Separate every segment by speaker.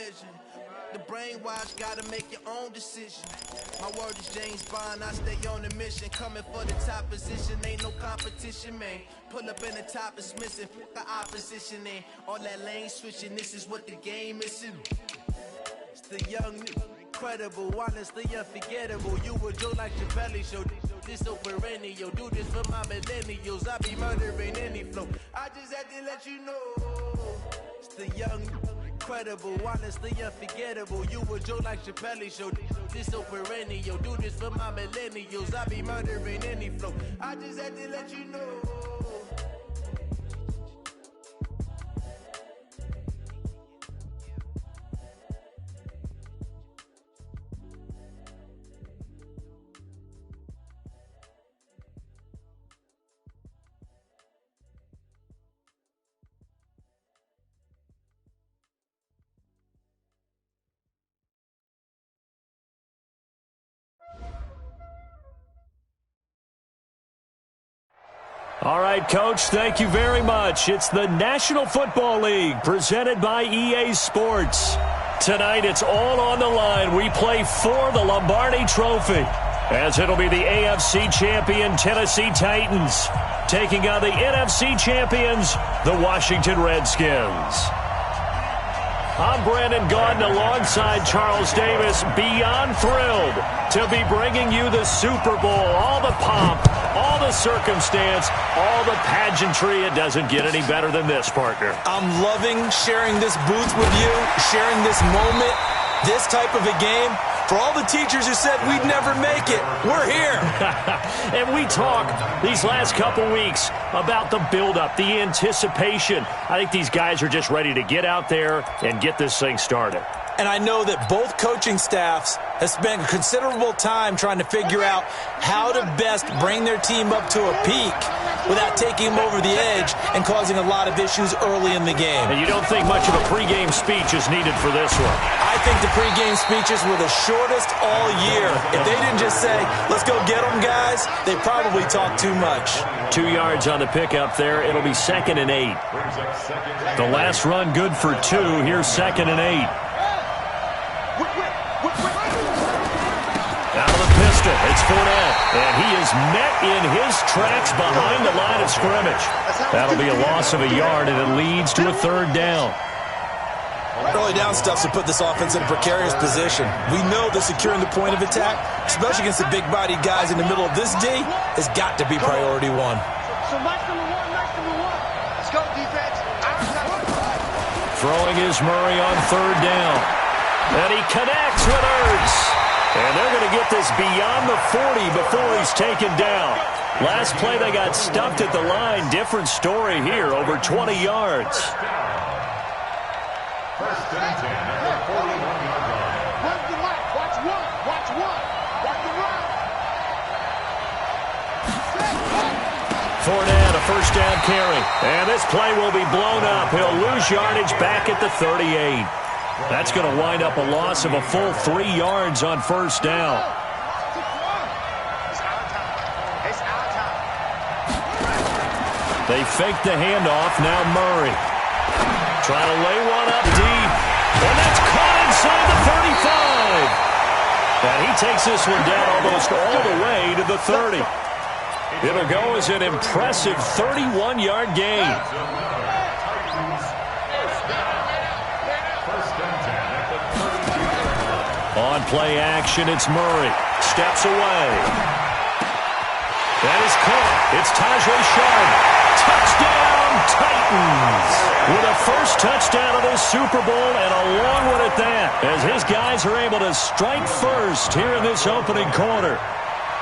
Speaker 1: measure. The brainwash, gotta make your own decision. My word is James Bond, I stay on a mission. Coming for the top position, ain't no competition, man. Pull up in the top is missing, the opposition ain't. All that lane switching, this is what the game is. It's the young, incredible, honestly unforgettable. You would do like your belly show. This so perennial, do this for my millennials. I be murdering any flow. I just had to let you know. It's the young, incredible, honestly unforgettable. You would joke like Chappelle show. This so perennial, do this for my millennials. I be murdering any flow. I just had to let you know.
Speaker 2: All right, Coach, thank you very much. It's the National Football League presented by EA Sports. Tonight, it's all on the line. We play for the Lombardi Trophy, as it'll be the AFC champion Tennessee Titans taking on the NFC champions, the Washington Redskins. I'm Brandon Gaudin alongside Charles Davis, beyond thrilled to be bringing you the Super Bowl, all the pomp, all the circumstance, all the pageantry. It doesn't get any better than this, partner.
Speaker 3: I'm loving sharing this booth with you, sharing this moment, this type of a game. For all the teachers who said we'd never make it, we're here.
Speaker 2: And we talk these last couple weeks about the buildup, the anticipation. I think these guys are just ready to get out there and get this thing started.
Speaker 3: And I know that both coaching staffs have spent considerable time trying to figure out how to best bring their team up to a peak without taking them over the edge and causing a lot of issues early in the game.
Speaker 2: And you don't think much of a pregame speech is needed for this one?
Speaker 3: I think the pregame speeches were the shortest all year. If they didn't just say, let's go get them, guys, they probably talked too much.
Speaker 2: 2 yards on the pickup there. It'll be 2nd and 8. The last run good for 2. Here's 2nd and 8. Out of the pistol, it's Fournette, and he is met in his tracks behind the line of scrimmage. That'll be a loss of a yard, and it leads to a 3rd down.
Speaker 3: Early down stuff to put this offense in a precarious position. We know that securing the point of attack, especially against the big-bodied guys in the middle of this D, has got to be priority one.
Speaker 4: So match number one. Let's go, defense.
Speaker 2: Throwing is Murray on 3rd down. And he connects with Ertz. And they're going to get this beyond the 40 before he's taken down. Last play, they got stuffed at the line. Different story here, over 20 yards.
Speaker 5: First and 10 at the 41-yard line.
Speaker 4: Run the line. Watch one. Watch the run.
Speaker 2: Fournette, a first down carry. And this play will be blown up. He'll lose yardage back at the 38. That's going to wind up a loss of a full 3 yards on 1st down. They fake the handoff. Now Murray. Trying to lay one up deep. And that's caught inside the 35. And he takes this one down almost all the way to the 30. It'll go as an impressive 31-yard gain. On play action, it's Murray. Steps away. That is caught. It's Tajay Sharp. Touchdown, Titans. With a first touchdown of this Super Bowl, and a long one at that, as his guys are able to strike first here in this opening quarter.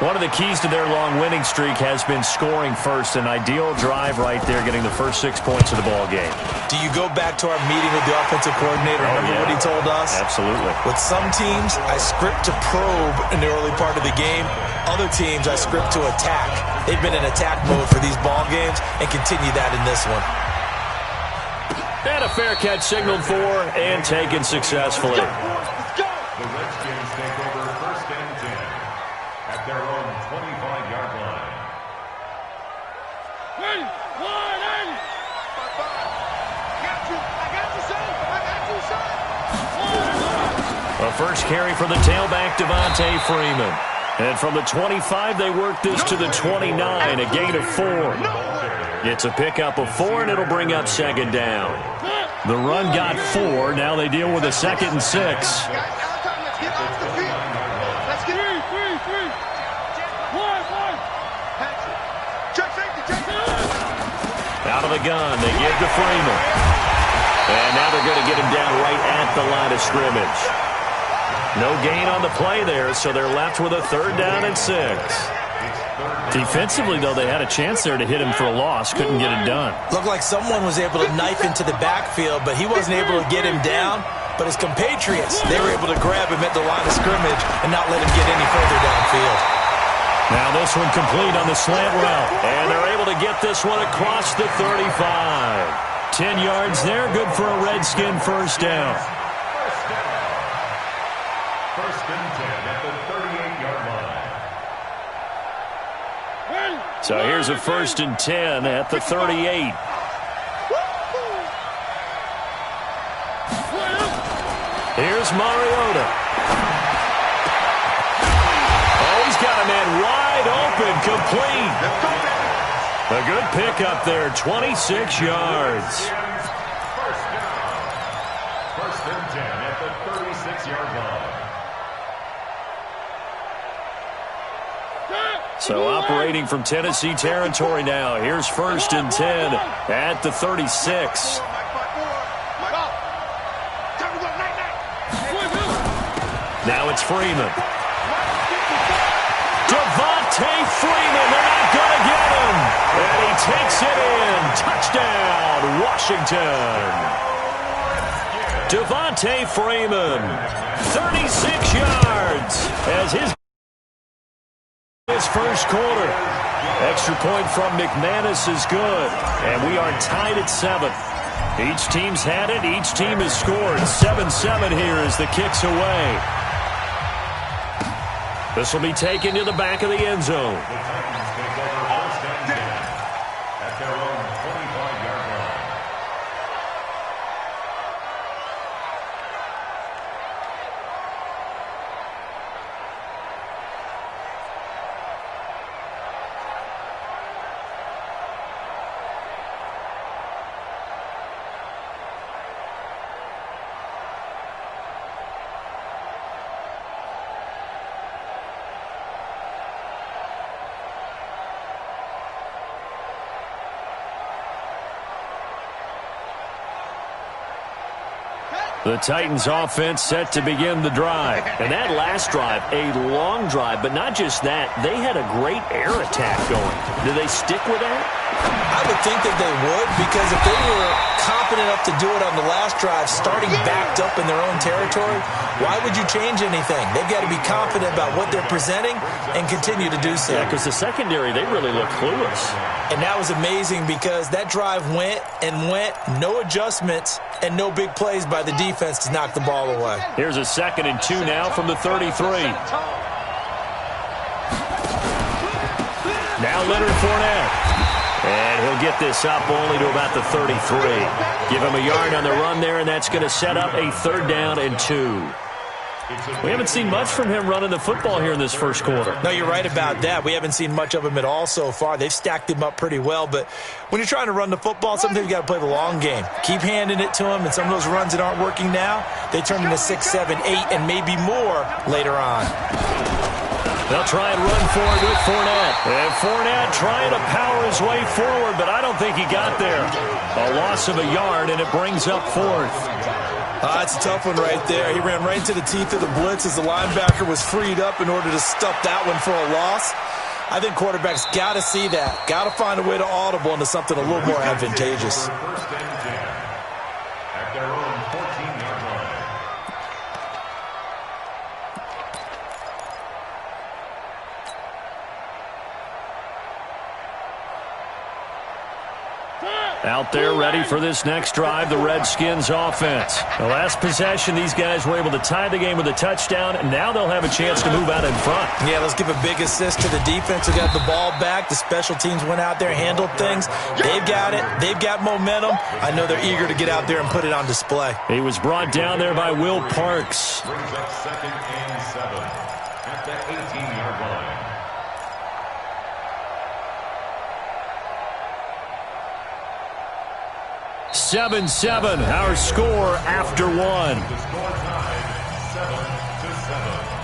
Speaker 2: One of the keys to their long winning streak has been scoring first. An ideal drive right there, getting the first 6 points of the ball game.
Speaker 3: Do you go back to our meeting with the offensive coordinator? Remember what he told us?
Speaker 2: Absolutely.
Speaker 3: With some teams, I script to probe in the early part of the game. Other teams, I script to attack. They've been in attack mode for these ball games and continue that in this one.
Speaker 2: And a fair catch signaled for and taken successfully.
Speaker 5: The Redskins take over 1st and 10 at their own 25-yard line.
Speaker 4: Ready? 180. I got you, son.
Speaker 2: A first carry for the tailback, Devontae Freeman. And from the 25, they work this to the 29, a gain of 4. It's a pickup of 4, and it'll bring up second down. The run got 4. Now they deal with a 2nd and 6. Out of the gun, they give to Freeman. And now they're going to get him down right at the line of scrimmage. No gain on the play there, so they're left with a 3rd down and 6. Defensively, though, they had a chance there to hit him for a loss. Couldn't get it done.
Speaker 3: Looked like someone was able to knife into the backfield, but he wasn't able to get him down. But his compatriots, they were able to grab him at the line of scrimmage and not let him get any further downfield.
Speaker 2: Now this one complete on the slant route. And they're able to get this one across the 35. 10 yards there, good for a Redskin first down.
Speaker 5: First and 10 at the 38-yard line.
Speaker 2: So here's a 1st and 10 at the 38. Here's Mariota. Oh, he's got a man wide open, complete. A good pickup there, 26 yards.
Speaker 5: First down. First and 10 at the 36-yard line.
Speaker 2: So operating from Tennessee territory now. Here's 1st and 10 at the 36. Now it's Freeman. Devontae Freeman, they're not going to get him. And he takes it in. Touchdown, Washington. Devontae Freeman, 36 yards as his first quarter. Extra point from McManus is good. And we are tied at 7. Each team's had it. Each team has scored. 7-7 here as the kick's away. This will be taken to the back of the end zone.
Speaker 5: The Titans take over first and 10 at their own 25-yard line.
Speaker 2: The Titans offense set to begin the drive. And that last drive, a long drive, but not just that. They had a great air attack going. Do they stick with that?
Speaker 3: I would think that they would, because if they were confident enough to do it on the last drive, starting backed up in their own territory, why would you change anything? They've got to be confident about what they're presenting and continue to do so.
Speaker 2: Yeah, because the secondary, they really look clueless.
Speaker 3: And that was amazing because that drive went and went, no adjustments, and no big plays by the defense to knock the ball away.
Speaker 2: Here's a 2nd and 2 now from the 33. Now Leonard Fournette. And he'll get this up only to about the 33. Give him a yard on the run there, and that's going to set up a 3rd down and 2. We haven't seen much from him running the football here in this first quarter.
Speaker 3: No, you're right about that. We haven't seen much of him at all so far. They've stacked him up pretty well, but when you're trying to run the football, sometimes you got to play the long game. Keep handing it to him, and some of those runs that aren't working now, they turn into 6, 7, 8, and maybe more later on.
Speaker 2: They'll try and run for it with Fournette. And Fournette trying to power his way forward, but I don't think he got there. A loss of a yard, and it brings up 4th.
Speaker 3: That's a tough one right there. He ran right into the teeth of the blitz as the linebacker was freed up in order to stuff that one for a loss. I think quarterbacks got to see that. Got to find a way to audible into something a little more advantageous.
Speaker 5: First and 10 at their own 14-yard line.
Speaker 2: Out there ready for this next drive, the Redskins offense. The last possession, these guys were able to tie the game with a touchdown, and now they'll have a chance to move out in front.
Speaker 3: Yeah, let's give a big assist to the defense who got the ball back. The special teams went out there, handled things. They've got it. They've got momentum. I know they're eager to get out there and put it on display.
Speaker 2: He was brought down there by Will Parks.
Speaker 5: Brings up 2nd and 7 at the 18-yard line.
Speaker 2: 7-7, our score after one.
Speaker 5: The score tied 7-7.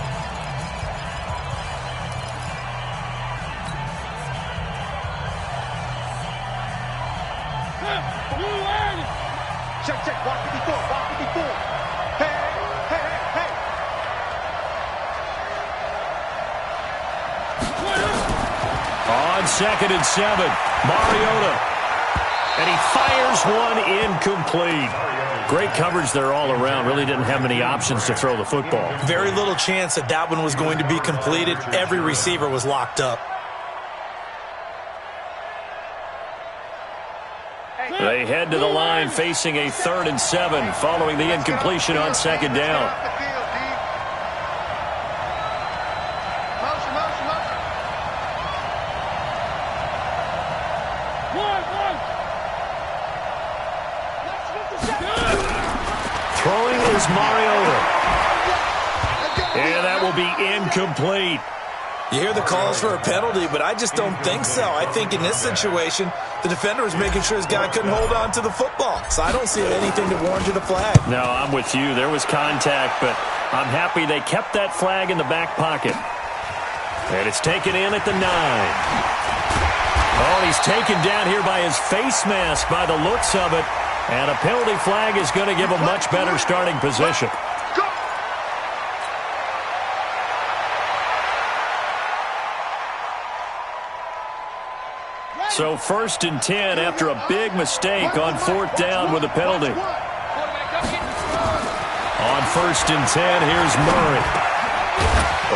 Speaker 4: Check, walk 54, walk 54. Hey.
Speaker 2: On 2nd and 7, Mariota. And he fires one incomplete. Great coverage there all around. Really didn't have many options to throw the football.
Speaker 3: Very little chance that one was going to be completed. Every receiver was locked up.
Speaker 2: They head to the line facing a 3rd and 7 following the incompletion on 2nd down. Throwing is Mariota. And that will be incomplete.
Speaker 3: You hear the calls for a penalty, but I just don't think so. I think in this situation, the defender was making sure his guy couldn't hold on to the football. So I don't see anything to warrant a flag.
Speaker 2: No, I'm with you. There was contact, but I'm happy they kept that flag in the back pocket. And it's taken in at the 9. Oh, he's taken down here by his face mask by the looks of it. And a penalty flag is going to give a much better starting position. So 1st and 10 after a big mistake on 4th down with a penalty. On 1st and 10, here's Murray.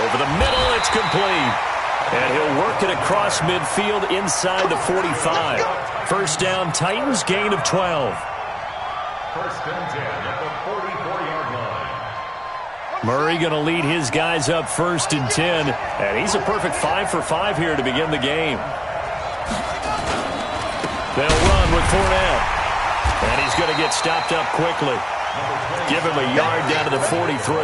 Speaker 2: Over the middle, it's complete. And he'll work it across midfield inside the 45. 1st down, Titans, gain of 12.
Speaker 5: 1st and 10 at the 44-yard line.
Speaker 2: Murray going to lead his guys up 1st and 10. And he's a perfect 5 for 5 here to begin the game. They'll run with Fournette. And he's going to get stopped up quickly. Give him a yard down to the 43.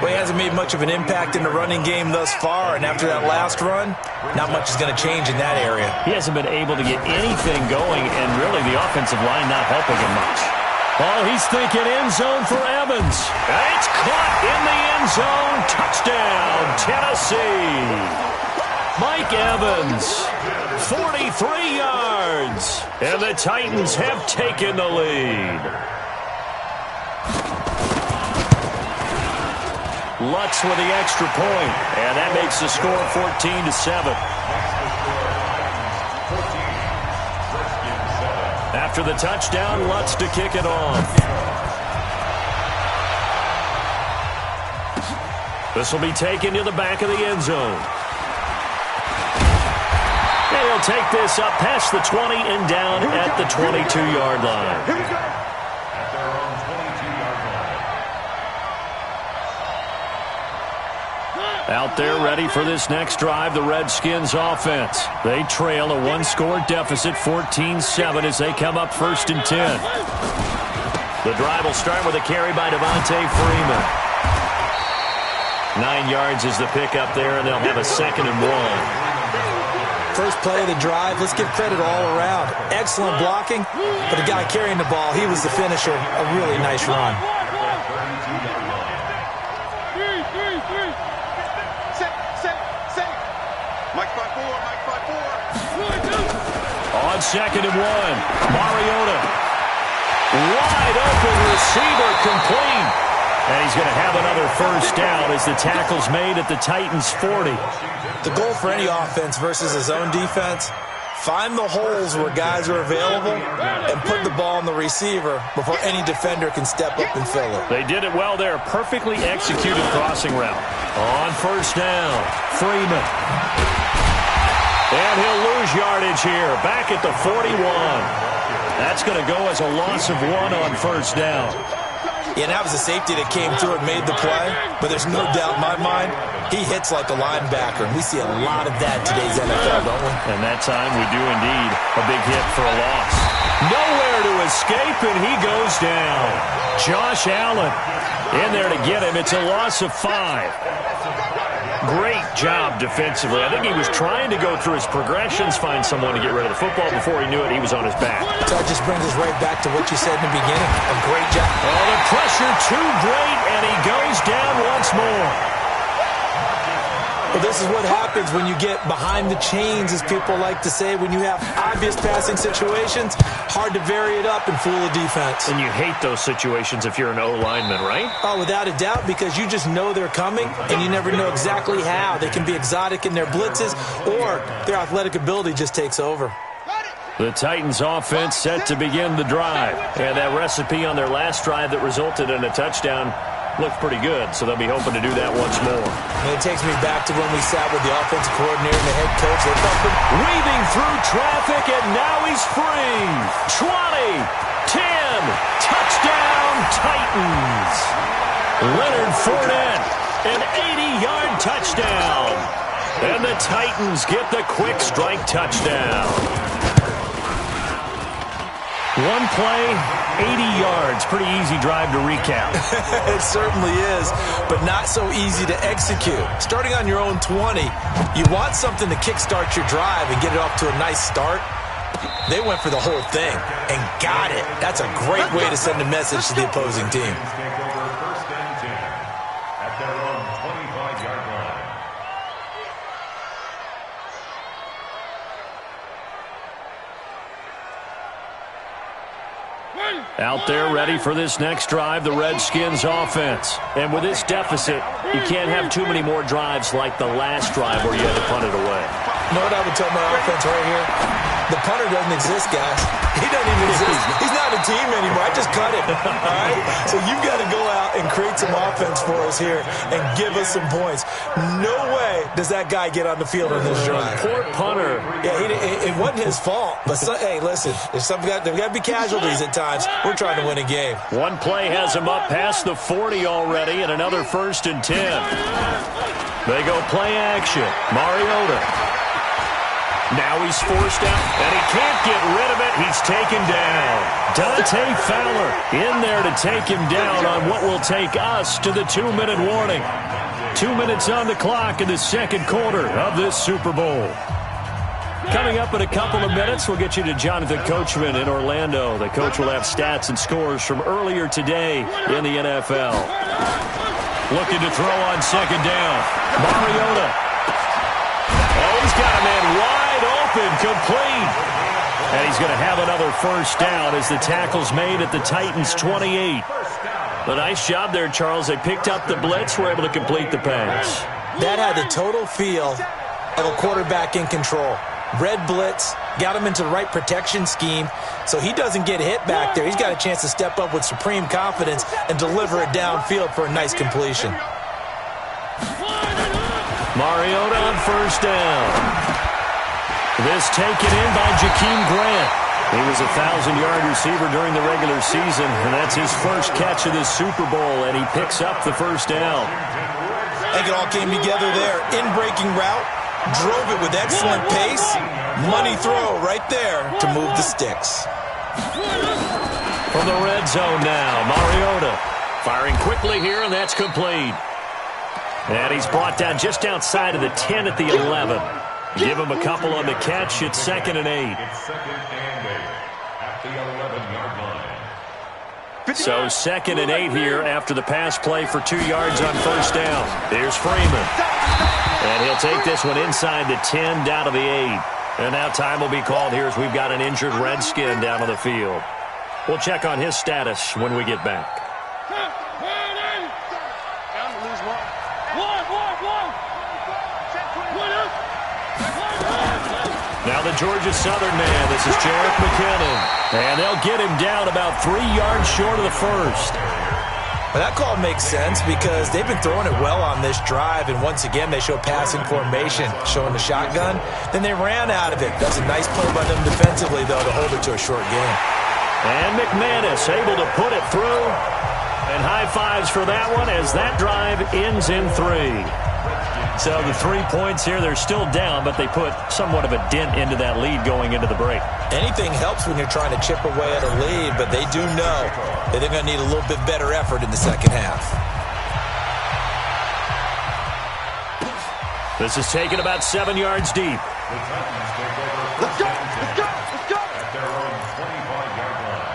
Speaker 3: Well, he hasn't made much of an impact in the running game thus far, and after that last run, not much is going to change in that area.
Speaker 2: He hasn't been able to get anything going, and really the offensive line not helping him much. Oh, he's thinking end zone for Evans. And it's caught in the end zone. Touchdown, Tennessee. Mike Evans, 43 yards. And the Titans have taken the lead. Lutz with the extra point, and that makes the score 14-7. After the touchdown, Lutz to kick it off. This will be taken to the back of the end zone. And he'll take this up past the 20 and down at the 22-yard line.
Speaker 5: At their own 22-yard line.
Speaker 2: Out there ready for this next drive, the Redskins offense. They trail a one-score deficit, 14-7, as they come up 1st and 10. The drive will start with a carry by Devontae Freeman. 9 yards is the pickup there, and they'll have a 2nd and 1.
Speaker 3: First play of the drive, let's give credit all around. Excellent blocking, but the guy carrying the ball, he was the finisher. A really nice run.
Speaker 2: On 2nd and 1, Mariota. Wide open receiver, complete. And he's going to have another 1st down as the tackle's made at the Titans' 40.
Speaker 3: The goal for any offense versus his own defense, find the holes where guys are available and put the ball on the receiver before any defender can step up and fill it.
Speaker 2: They did it well there. Perfectly executed crossing route. On 1st down, Freeman. And he'll lose lose yardage here. Back at the 41. That's going to go as a loss of 1 on first down.
Speaker 3: Yeah, that was a safety that came through and made the play, but there's no doubt in my mind he hits like a linebacker, and we see a lot of that in today's NFL, don't we?
Speaker 2: And that time we do indeed a big hit for a loss. Nowhere to escape, and he goes down. Josh Allen in there to get him. It's a loss of 5. Great job defensively. I think he was trying to go through his progressions, find someone to get rid of the football. Before he knew it, he was on his back.
Speaker 3: So that just brings us right back to what you said in the beginning. A great job.
Speaker 2: Oh, the pressure too great, and he goes down once more.
Speaker 3: Well, this is what happens when you get behind the chains, as people like to say. When you have obvious passing situations, hard to vary it up and fool a defense.
Speaker 2: And you hate those situations if you're an O-lineman, right?
Speaker 3: Oh, without a doubt, because you just know they're coming, and you never know exactly how. They can be exotic in their blitzes, or their athletic ability just takes over.
Speaker 2: The Titans offense set to begin the drive. And that recipe on their last drive that resulted in a touchdown looked pretty good, so they'll be hoping to do that once more.
Speaker 3: And it takes me back to when we sat with the offensive coordinator and the head coach. They felt
Speaker 2: weaving through traffic, and now he's free. 20, 10, touchdown Titans. Leonard Fournette, an 80-yard touchdown. And the Titans get the quick strike touchdown. One play, 80 yards. Pretty easy drive to recap.
Speaker 3: It certainly is, but not so easy to execute. Starting on your own 20, you want something to kickstart your drive and get it off to a nice start. They went for the whole thing and got it. That's a great way to send a message to the opposing team.
Speaker 5: Take over first and 10 at their own 25-yard line.
Speaker 2: Out there ready for this next drive, the Redskins offense. And with this deficit, you can't have too many more drives like the last drive where you had to punt it away.
Speaker 3: You know what I would tell my offense right here? The punter doesn't exist, guys. He doesn't even exist. He's not a team anymore. I just cut him. All right? So you've got to go out and create some offense for us here and give us some points. No way does that guy get on the field on this drive.
Speaker 2: Poor punter.
Speaker 3: Yeah, it wasn't his fault. But, hey, listen, there's got to be casualties at times. We're trying to win a game.
Speaker 2: One play has him up past the 40 already, and another 1st and 10. They go play action. Mariota. Now he's forced out, and he can't get rid of it. He's taken down. Dante Fowler in there to take him down on what will take us to the 2-minute warning. 2 minutes on the clock in the second quarter of this Super Bowl. Coming up in a couple of minutes, we'll get you to Jonathan Coachman in Orlando. The coach will have stats and scores from earlier today in the NFL. Looking to throw on second down. Mariota. Oh, he's got a man wide open, complete. And he's going to have another first down as the tackle's made at the Titans' 28. A nice job there, Charles. They picked up the blitz, were able to complete the pass.
Speaker 3: That had the total feel of a quarterback in control. Red blitz, got him into the right protection scheme, so he doesn't get hit back there. He's got a chance to step up with supreme confidence and deliver it downfield for a nice completion.
Speaker 2: Mariota on first down. This taken in by Jakeem Grant. He was a 1,000-yard receiver during the regular season, and that's his first catch of this Super Bowl, and he picks up the first down.
Speaker 3: I think it all came together there. In-breaking route, drove it with excellent pace. Money throw right there to move the sticks.
Speaker 2: From the red zone now, Mariota firing quickly here, and that's complete. And he's brought down just outside of the 10 at the 11. Give him a couple on the catch. It's 2nd and 8.
Speaker 5: It's 2nd and 8 at the 11-yard line.
Speaker 2: So 2nd and 8 here after the pass play for 2 yards on first down. Here's Freeman. And he'll take this one inside the 10 down to the 8. And now time will be called here as we've got an injured Redskin down on the field. We'll check on his status when we get back. Now the Georgia Southern man, this is Jerick McKinnon. And they'll get him down about 3 yards short of the first.
Speaker 3: Well, that call makes sense because they've been throwing it well on this drive, and once again they show passing formation, showing the shotgun. Then they ran out of it. That's a nice play by them defensively, though, to hold it to a short game.
Speaker 2: And McManus able to put it through. And high fives for that one as that drive ends in 3. So the 3 points here, they're still down, but they put somewhat of a dent into that lead going into the break.
Speaker 3: Anything helps when you're trying to chip away at a lead, but they do know that they're going to need a little bit better effort in the second half.
Speaker 2: This is taken about 7 yards deep.
Speaker 4: Let's go! Let's go! Let's go!
Speaker 5: At their own 25-yard line.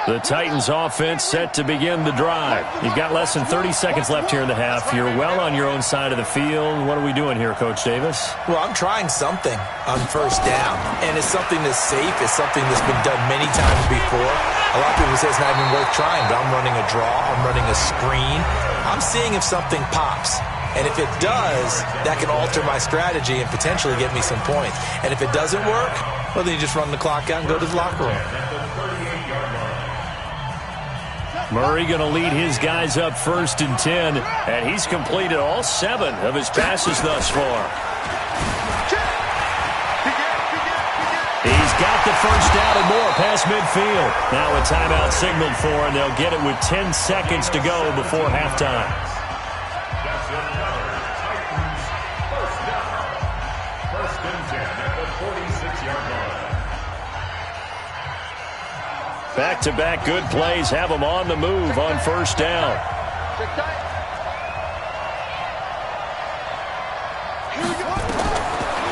Speaker 2: The Titans offense set to begin the drive. You've got less than 30 seconds left here in the half. You're well on your own side of the field. What are we doing here, Coach Davis?
Speaker 3: Well, I'm trying something on first down, and it's something that's safe. It's something that's been done many times before. A lot of people say it's not even worth trying, but I'm running a draw. I'm running a screen. I'm seeing if something pops. And if it does, that can alter my strategy and potentially get me some points. And if it doesn't work, well, then you just run the clock out and go to the locker room.
Speaker 2: Murray going to lead his guys up 1st and 10, and he's completed all 7 of his passes thus far. He's got the first down and more past midfield. Now a timeout signaled for, and they'll get it with 10 seconds to go before halftime.
Speaker 5: That's another Titans first down. 1st and 10 at the 46-yard line.
Speaker 2: Back-to-back good plays have them on the move on first down.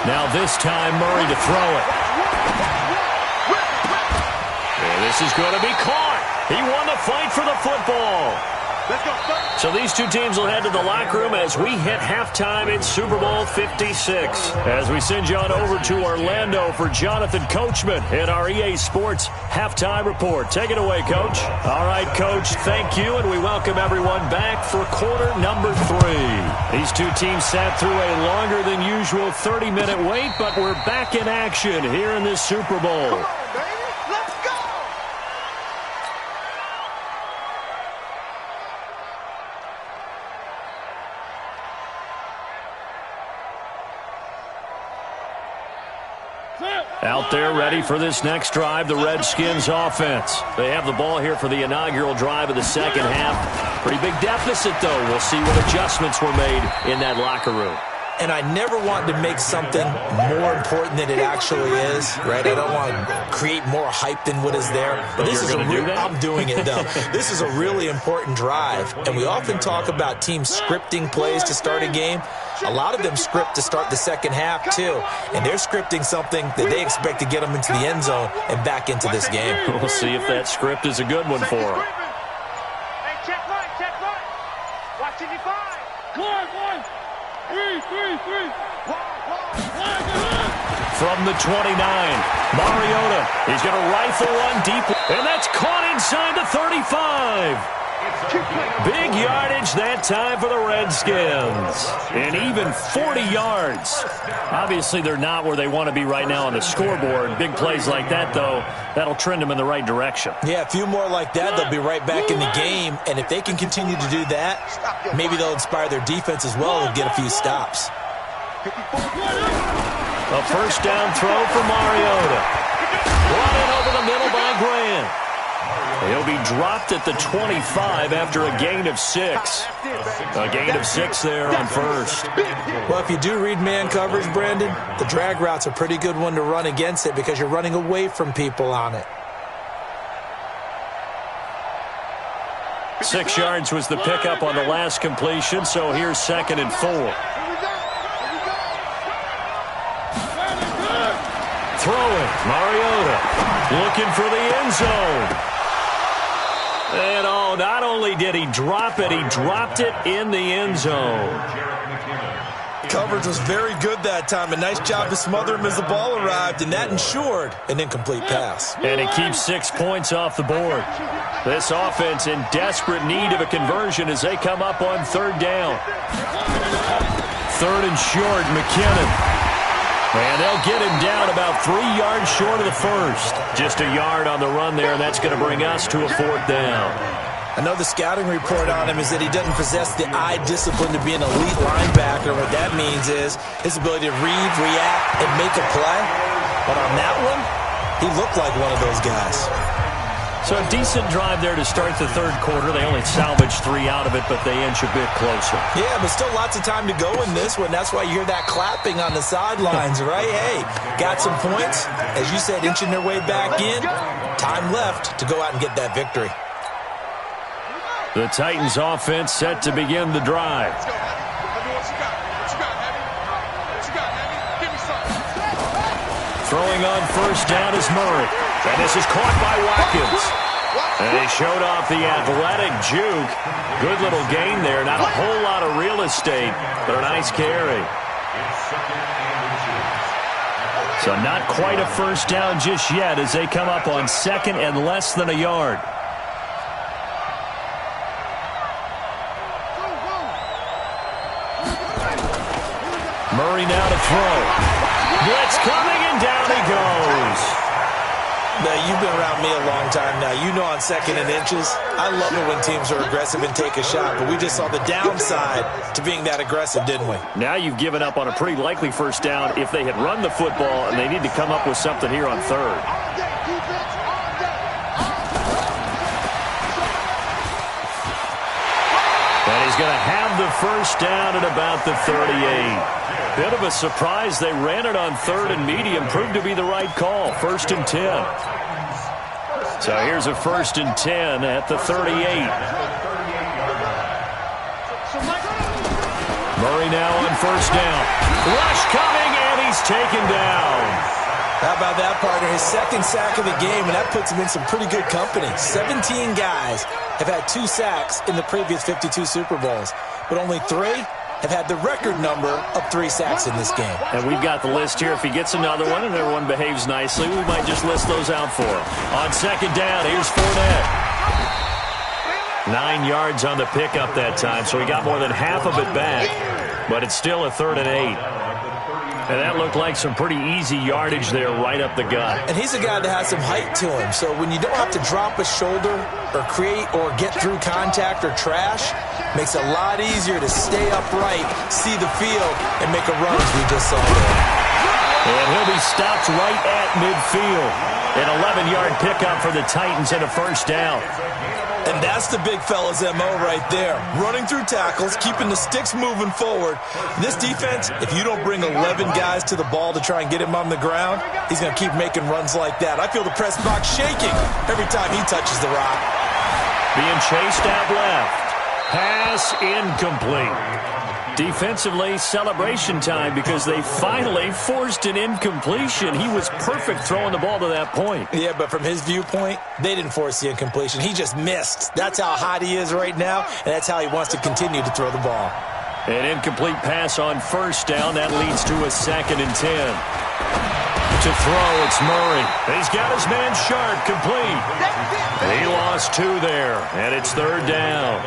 Speaker 2: Now this time Murray to throw it. And this is going to be caught. He won the fight for the football. So these two teams will head to the locker room as we hit halftime in Super Bowl 56. As we send you on over to Orlando for Jonathan Coachman in our EA Sports Halftime Report. Take it away, Coach. All right, Coach, thank you, and we welcome everyone back for quarter number 3. These two teams sat through a longer than usual 30-minute wait, but we're back in action here in this Super Bowl. Out there ready for this next drive, the Redskins offense. They have the ball here for the inaugural drive of the second half. Pretty big deficit, though. We'll see what adjustments were made in that locker room.
Speaker 3: And I never want to make something more important than it actually is, right? I don't want to create more hype than what is there. But this is I'm doing it, though. This is a really important drive. And we often talk about teams scripting plays to start a game. A lot of them script to start the second half, too. And they're scripting something that they expect to get them into the end zone and back into this game.
Speaker 2: We'll see if that script is a good one for them.
Speaker 4: Hey, check right. Watch it, 5. One. 3.
Speaker 2: From the 29, Mariota. He's going to rifle one deep, and that's caught inside the 35. Big yardage that time for the Redskins. And even 40 yards. Obviously, they're not where they want to be right now on the scoreboard. Big plays like that, though, that'll trend them in the right direction.
Speaker 3: Yeah, a few more like that, they'll be right back in the game. And if they can continue to do that, maybe they'll inspire their defense as well and get a few stops.
Speaker 2: A first down throw for Mariota. Brought in over the middle by Grant. He'll be dropped at the 25 after a gain of 6. A gain of 6 there on first.
Speaker 3: Well, if you do read man coverage, Brandon, the drag route's a pretty good one to run against it because you're running away from people on it.
Speaker 2: 6 yards was the pickup on the last completion, so here's 2nd and 4. Throwing, Mariota looking for the end zone. And not only did he drop it, he dropped it in the end zone.
Speaker 3: Coverage was very good that time. A nice job to smother him as the ball arrived, and that ensured an incomplete pass.
Speaker 2: And it keeps 6 points off the board. This offense in desperate need of a conversion as they come up on 3rd down. third and short. McKinnon. And they'll get him down about 3 yards short of the first. Just a yard on the run there, and that's going to bring us to a fourth down.
Speaker 3: I know the scouting report on him is that he doesn't possess the eye discipline to be an elite linebacker. What that means is his ability to read, react, and make a play. But on that one, he looked like one of those guys.
Speaker 2: So a decent drive there to start the third quarter. They only salvaged 3 out of it, but they inch a bit closer.
Speaker 3: Yeah, but still lots of time to go in this one. That's why you hear that clapping on the sidelines, right? Hey, got some points. As you said, inching their way back in. Time left to go out and get that victory.
Speaker 2: The Titans offense set to begin the drive. Throwing on first down is Murray. And this is caught by Watkins. And they showed off the athletic juke. Good little gain there. Not a whole lot of real estate, but a nice carry. So not quite a first down just yet as they come up on second and less than a yard. Murray now to throw. Blitz coming, and down he goes.
Speaker 3: Now, you've been around me a long time now. You know on second and inches, I love it when teams are aggressive and take a shot, but we just saw the downside to being that aggressive, didn't we?
Speaker 2: Now you've given up on a pretty likely first down if they had run the football, and they need to come up with something here on third. And he's going to have the first down at about the 38. Bit of a surprise. They ran it on third and medium. Proved to be the right call. First and 10. So here's a first and 10 at the 38. Murray now on first down. Rush coming, and he's taken down.
Speaker 3: How about that, partner? His second sack of the game, and that puts him in some pretty good company. 17 guys have had 2 sacks in the previous 52 Super Bowls, but only 3 have had the record number of 3 sacks in this game.
Speaker 2: And we've got the list here. If he gets another one and everyone behaves nicely, we might just list those out for him. On second down, here's Fournette. 9 yards on the pickup that time, so he got more than half of it back, but it's still a 3rd and 8. And that looked like some pretty easy yardage there right up the gut.
Speaker 3: And he's a guy that has some height to him, so when you don't have to drop a shoulder or create or get through contact or trash, makes it a lot easier to stay upright, see the field, and make a run as we just saw there.
Speaker 2: And he'll be stopped right at midfield. An 11-yard pickup for the Titans and a first down.
Speaker 3: And that's the big fella's MO right there. Running through tackles, keeping the sticks moving forward. This defense, if you don't bring 11 guys to the ball to try and get him on the ground, he's going to keep making runs like that. I feel the press box shaking every time he touches the rock.
Speaker 2: Being chased out left. Pass incomplete. Defensively, celebration time because they finally forced an incompletion. He was perfect throwing the ball to that point.
Speaker 3: Yeah, but from his viewpoint, they didn't force the incompletion. He just missed. That's how hot he is right now, and that's how he wants to continue to throw the ball.
Speaker 2: An incomplete pass on first down. That leads to a 2nd and 10. To throw, it's Murray. He's got his man Sharp complete. He lost 2 there, and it's 3rd down.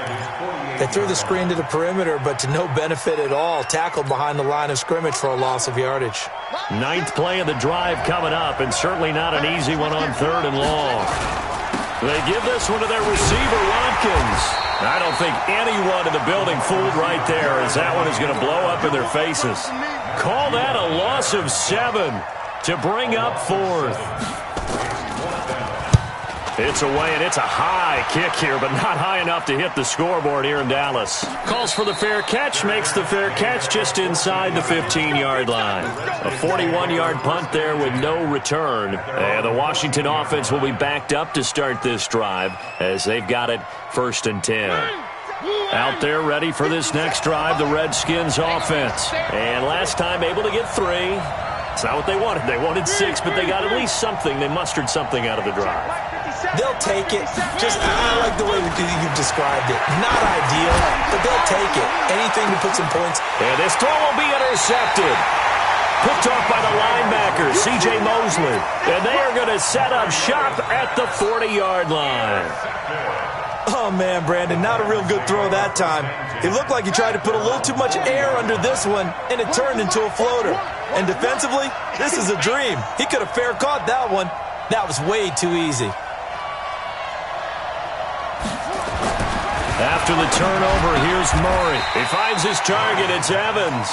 Speaker 3: They threw the screen to the perimeter, but to no benefit at all. Tackled behind the line of scrimmage for a loss of yardage.
Speaker 2: 9th play of the drive coming up, and certainly not an easy one on 3rd and long. They give this one to their receiver, Watkins. I don't think anyone in the building fooled right there, as that one is going to blow up in their faces. Call that a loss of 7 to bring up 4th. It's away, and it's a high kick here, but not high enough to hit the scoreboard here in Dallas. Calls for the fair catch, makes the fair catch just inside the 15-yard line. A 41-yard punt there with no return. And the Washington offense will be backed up to start this drive as they've got it 1st and 10. Out there ready for this next drive, the Redskins offense. And last time able to get 3. It's not what they wanted. They wanted 6, but they got at least something. They mustered something out of the drive.
Speaker 3: They'll take it. I like the way you've described it. Not ideal, but they'll take it. Anything to put some points.
Speaker 2: And this throw will be intercepted. Picked off by the linebacker, C.J. Mosley. And they are going to set up shop at the 40-yard line.
Speaker 3: Oh, man, Brandon, not a real good throw that time. It looked like he tried to put a little too much air under this one, and it turned into a floater. And defensively, this is a dream. He could have fair caught that one. That was way too easy.
Speaker 2: After the turnover, here's Murray. He finds his target. It's Evans.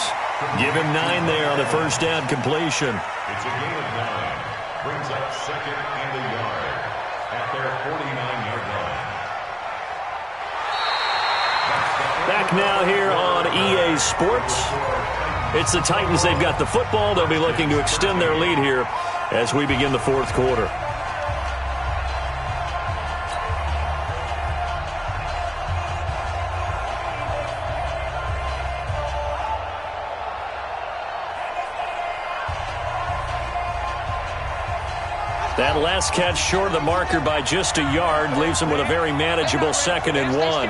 Speaker 2: Give him 9 there on the first down completion.
Speaker 5: It's a gain of 9. Brings up second and a yard at their 49-yard line.
Speaker 2: Back now here on EA Sports. It's the Titans. They've got the football. They'll be looking to extend their lead here as we begin the fourth quarter. That last catch short of the marker by just a yard leaves him with a very manageable 2nd and 1.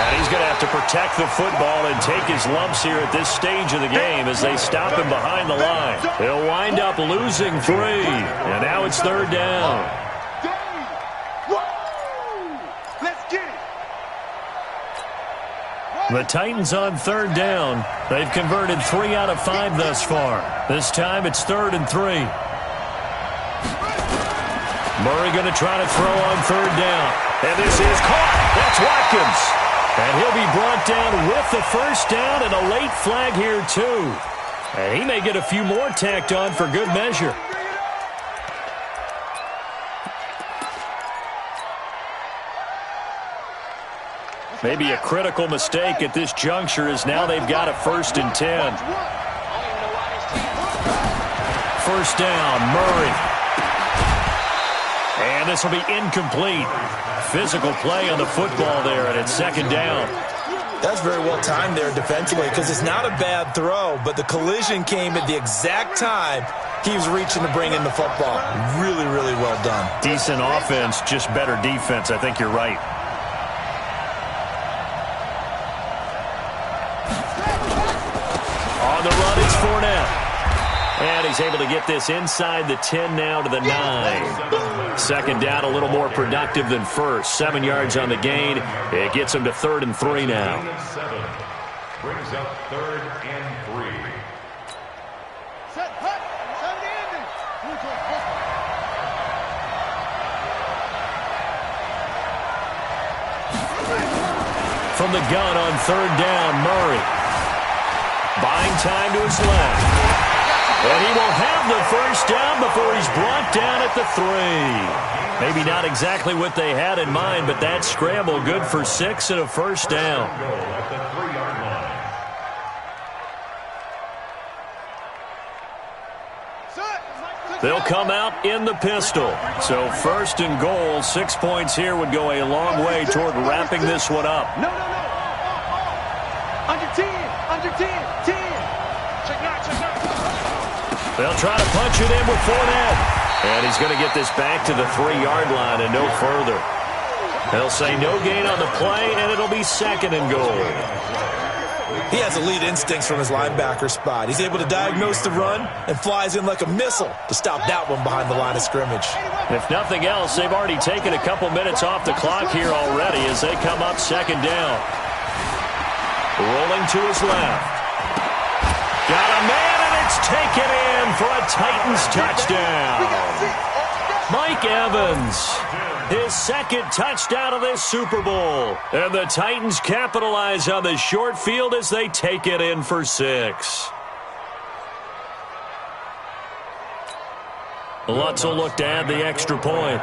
Speaker 2: And he's going to have to protect the football and take his lumps here at this stage of the game as they stop him behind the line. They'll wind up losing 3, and now it's 3rd down. The Titans on 3rd down. They've converted 3 out of 5 thus far. This time it's 3rd and 3. Murray going to try to throw on 3rd down. And this is caught. That's Watkins. And he'll be brought down with the first down and a late flag here too. And he may get a few more tacked on for good measure. Maybe a critical mistake at this juncture is now they've got a 1st and 10. First down, Murray. And this will be incomplete. Physical play on the football there, and it's 2nd down.
Speaker 3: That's very well timed there defensively because it's not a bad throw, but the collision came at the exact time he was reaching to bring in the football. Really, really well done.
Speaker 2: Decent offense, just better defense. I think you're right. On the run, it's Fournette. And he's able to get this inside the 10 now to the 9. 2nd down, a little more productive than first. 7 yards on the gain. It gets him to 3rd and 3 now.
Speaker 5: Brings up 3rd and 3.
Speaker 2: From the gun on 3rd down, Murray. Buying time to his left. And he will have the first down before he's brought down at the 3. Maybe not exactly what they had in mind, but that scramble good for 6 and a first down. They'll come out in the pistol. So 1st and goal, 6 points here would go a long way toward wrapping this one up.
Speaker 4: No. Under 10. Under 10. 10. Check out.
Speaker 2: They'll try to punch it in with Fournette. And he's going to get this back to the 3-yard line and no further. They'll say no gain on the play, and it'll be 2nd and goal.
Speaker 3: He has elite instincts from his linebacker spot. He's able to diagnose the run and flies in like a missile to stop that one behind the line of scrimmage.
Speaker 2: If nothing else, they've already taken a couple minutes off the clock here already as they come up 2nd down. Rolling to his left. Got a man, and it's taken in for a Titans touchdown. Mike Evans, his 2nd touchdown of this Super Bowl. And the Titans capitalize on the short field as they take it in for 6. Lutz will look to add the extra point.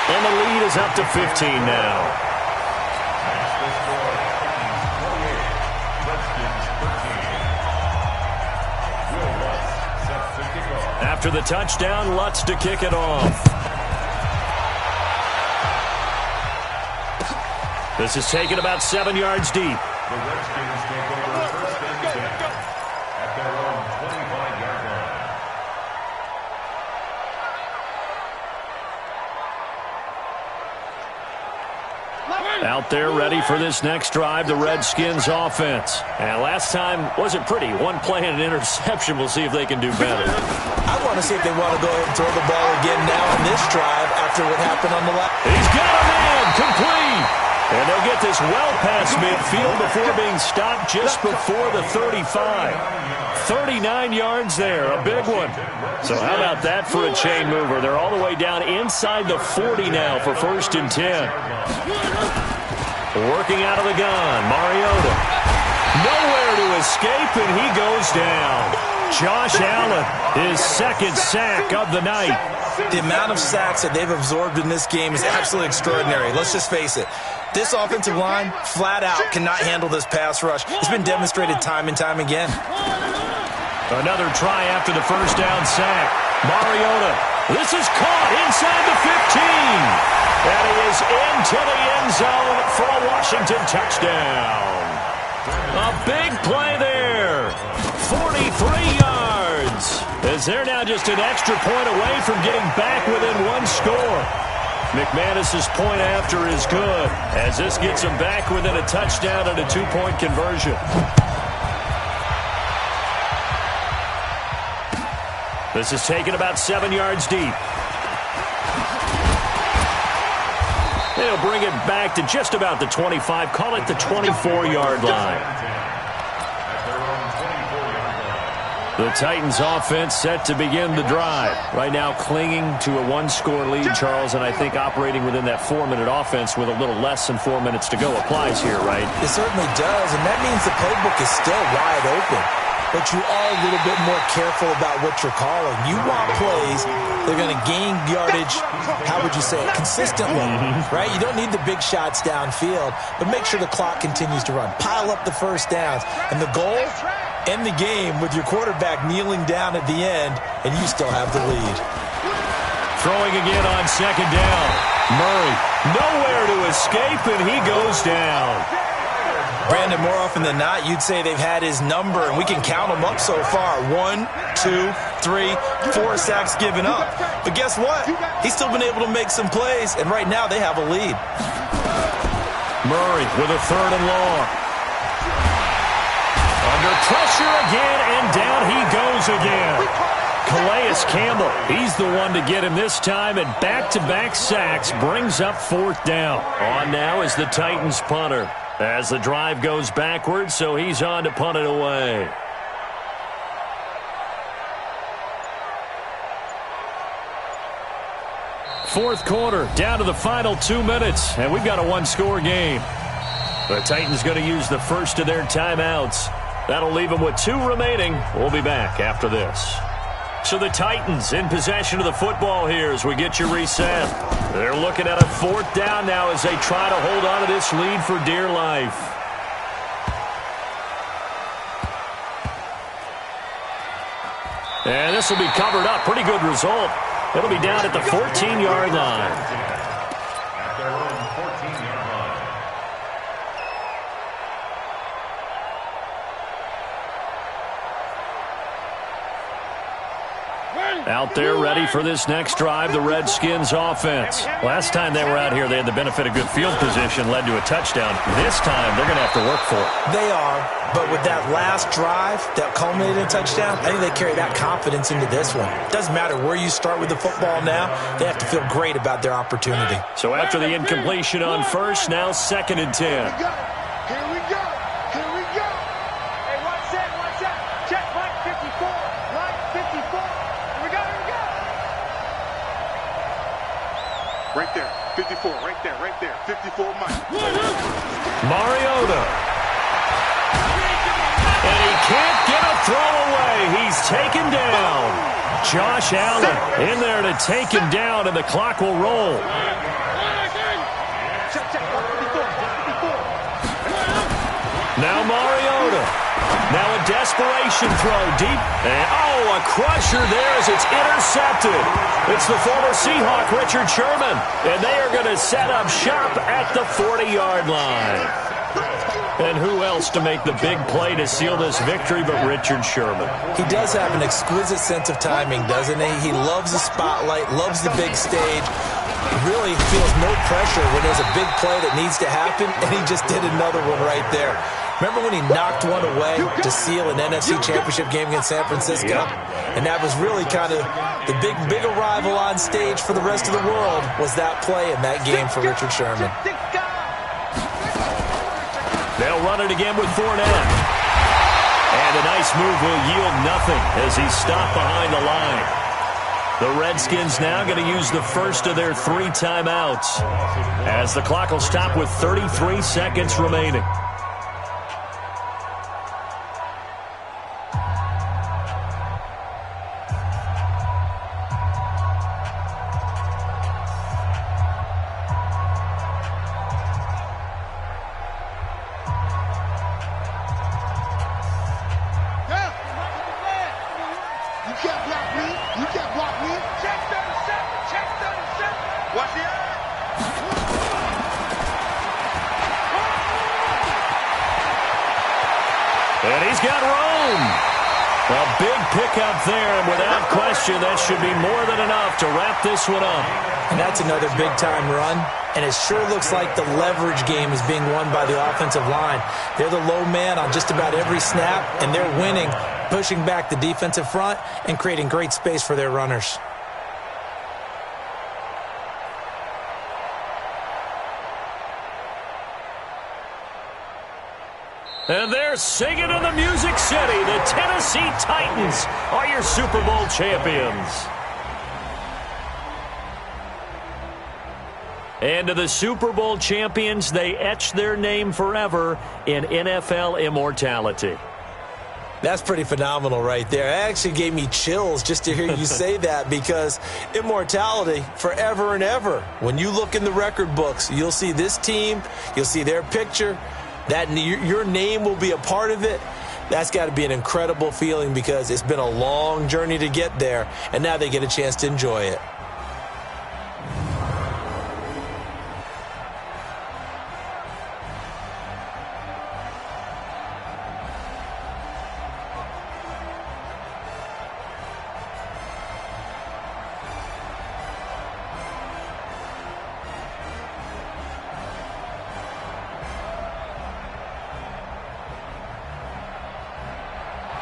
Speaker 2: And the lead is up to 15 now. After the touchdown, Lutz to kick it off. This is taken about 7 yards deep.
Speaker 5: The Redskins take over 1st and 10 at their own 25-yard line.
Speaker 2: Out there ready for this next drive, the Redskins offense. And last time wasn't pretty. One play and an interception. We'll see if they can do better.
Speaker 3: I want to see if they want to go ahead and throw the ball again now on this drive after what happened on the last.
Speaker 2: He's got a man, complete. And they'll get this well past midfield before being stopped just before the 35. 39 yards there, a big one. So how about that for a chain mover? They're all the way down inside the 40 now for 1st and 10. Working out of the gun, Mariota. Nowhere to escape, and he goes down. Josh Allen, his 2nd sack of the night.
Speaker 3: The amount of sacks that they've absorbed in this game is absolutely extraordinary. Let's just face it. This offensive line, flat out, cannot handle this pass rush. It's been demonstrated time and time again.
Speaker 2: Another try after the 1st down sack. Mariota. This is caught inside the 15. And he is into the end zone for a Washington touchdown. A big play there. 43 yards. As they're now just an extra point away from getting back within 1 score. McManus's point after is good, as this gets him back within a touchdown and a 2-point conversion. This is taken about 7 yards deep. They'll bring it back to just about the 25. Call it the 24-yard line. The Titans offense set to begin the drive. Right now clinging to a 1-score lead, Charles, and I think operating within that 4-minute offense with a little less than 4 minutes to go applies here, right?
Speaker 3: It certainly does, and that means the playbook is still wide open. But you are a little bit more careful about what you're calling. You want plays that are going to gain yardage, how would you say it, consistently, right? You don't need the big shots downfield, but make sure the clock continues to run. Pile up the 1st downs. And the goal, end the game with your quarterback kneeling down at the end, and you still have the lead.
Speaker 2: Throwing again on 2nd down. Murray, nowhere to escape, and he goes down.
Speaker 3: Brandon, more often than not, you'd say they've had his number, and we can count them up so far. 1, 2, 3, 4 sacks given up. But guess what? He's still been able to make some plays, and right now they have a lead.
Speaker 2: Murray with a 3rd and long. Under pressure again, and down he goes again. Calais Campbell, he's the one to get him this time, and back-to-back sacks brings up 4th down. On now is the Titans punter. As the drive goes backwards, so he's on to punt it away. Fourth quarter, down to the final 2 minutes, and we've got a 1-score game. The Titans going to use the first of their timeouts. That'll leave them with 2 remaining. We'll be back after this. So the Titans in possession of the football here as we get you reset. They're looking at a 4th down now as they try to hold on to this lead for dear life. And this will be covered up. Pretty good result. It'll be down at the 14-yard line. Out there ready for this next drive, the Redskins offense. Last time they were out here, they had the benefit of good field position, led to a touchdown. This time, they're going to have to work for it.
Speaker 3: They are, but with that last drive that culminated in a touchdown, I think they carry that confidence into this one. Doesn't matter where you start with the football now, they have to feel great about their opportunity.
Speaker 2: So after the incompletion on 1st, now 2nd and 10.
Speaker 4: Here we go. Here we go. Here we go. Hey, watch that. Watch that. Check right 54. Right 54. Right there, 54, right there, 54, Mike.
Speaker 2: Mariota. And he can't get a throw away. He's taken down. Josh Allen in there to take him down, and the clock will roll. Now Mariota. Now a desperation throw deep. And, a crusher there as it's intercepted. It's the former Seahawk, Richard Sherman. And they are going to set up shop at the 40-yard line. And who else to make the big play to seal this victory but Richard Sherman?
Speaker 3: He does have an exquisite sense of timing, doesn't he? He loves the spotlight, loves the big stage. really feels no pressure when there's a big play that needs to happen, and he just did another one right there. Remember when he knocked one away to seal an NFC Championship game against San Francisco? And that was really kind of the big arrival on stage for the rest of the world was that play in that game for Richard Sherman.
Speaker 2: They'll run it again with Fournette. And a nice move will yield nothing as he's stopped behind the line. The Redskins now going to use the first of their 3 timeouts as the clock will stop with 33 seconds remaining. And he's got room. A big pickup there, and without question, that should be more than enough to wrap this one up.
Speaker 3: And that's another big-time run, and it sure looks like the leverage game is being won by the offensive line. They're the low man on just about every snap, and they're winning, pushing back the defensive front and creating great space for their runners.
Speaker 2: And they're singing in the Music City. The Tennessee Titans are your Super Bowl champions. And to the Super Bowl champions, they etch their name forever in NFL immortality.
Speaker 3: That's pretty phenomenal right there. It actually gave me chills just to hear you say that, because immortality forever and ever. When you look in the record books, you'll see this team, you'll see their picture, that your name will be a part of it. That's got to be an incredible feeling, because it's been a long journey to get there, and now they get a chance to enjoy it.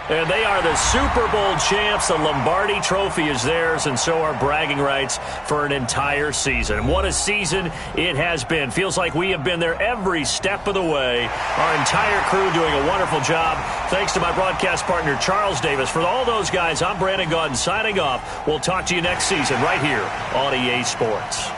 Speaker 2: And they are the Super Bowl champs. The Lombardi Trophy is theirs, and so are bragging rights for an entire season. What a season it has been. Feels like we have been there every step of the way. Our entire crew doing a wonderful job. Thanks to my broadcast partner, Charles Davis. For all those guys, I'm Brandon Gaudin signing off. We'll talk to you next season right here on EA Sports.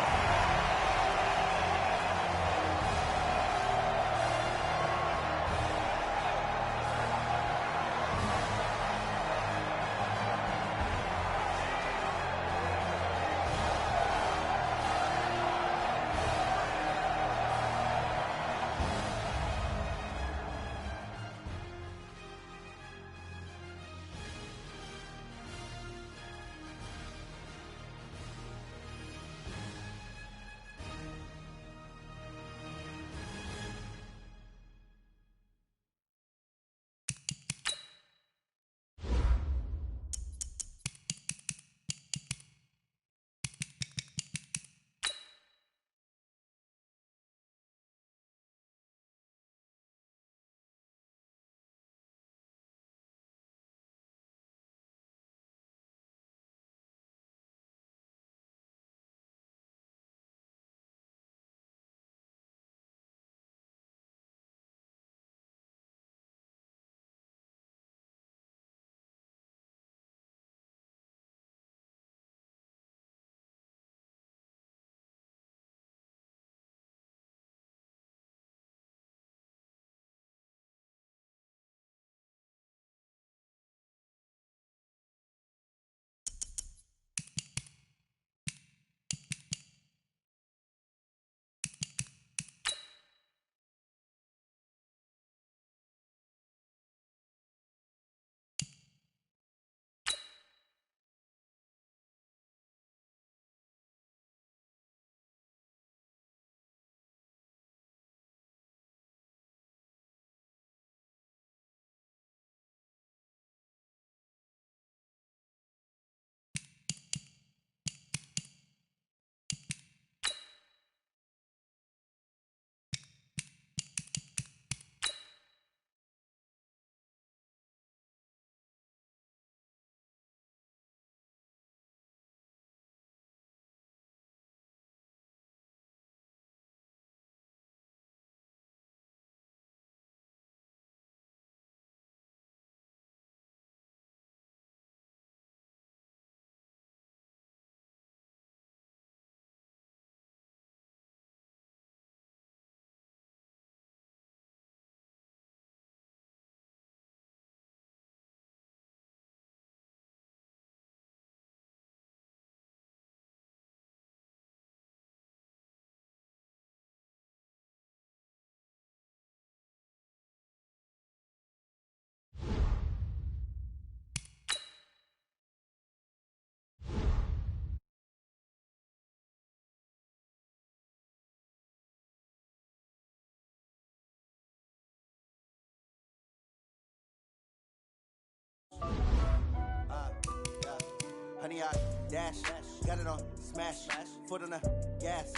Speaker 6: Honey, I dash. Got it on smash. Foot on the gas.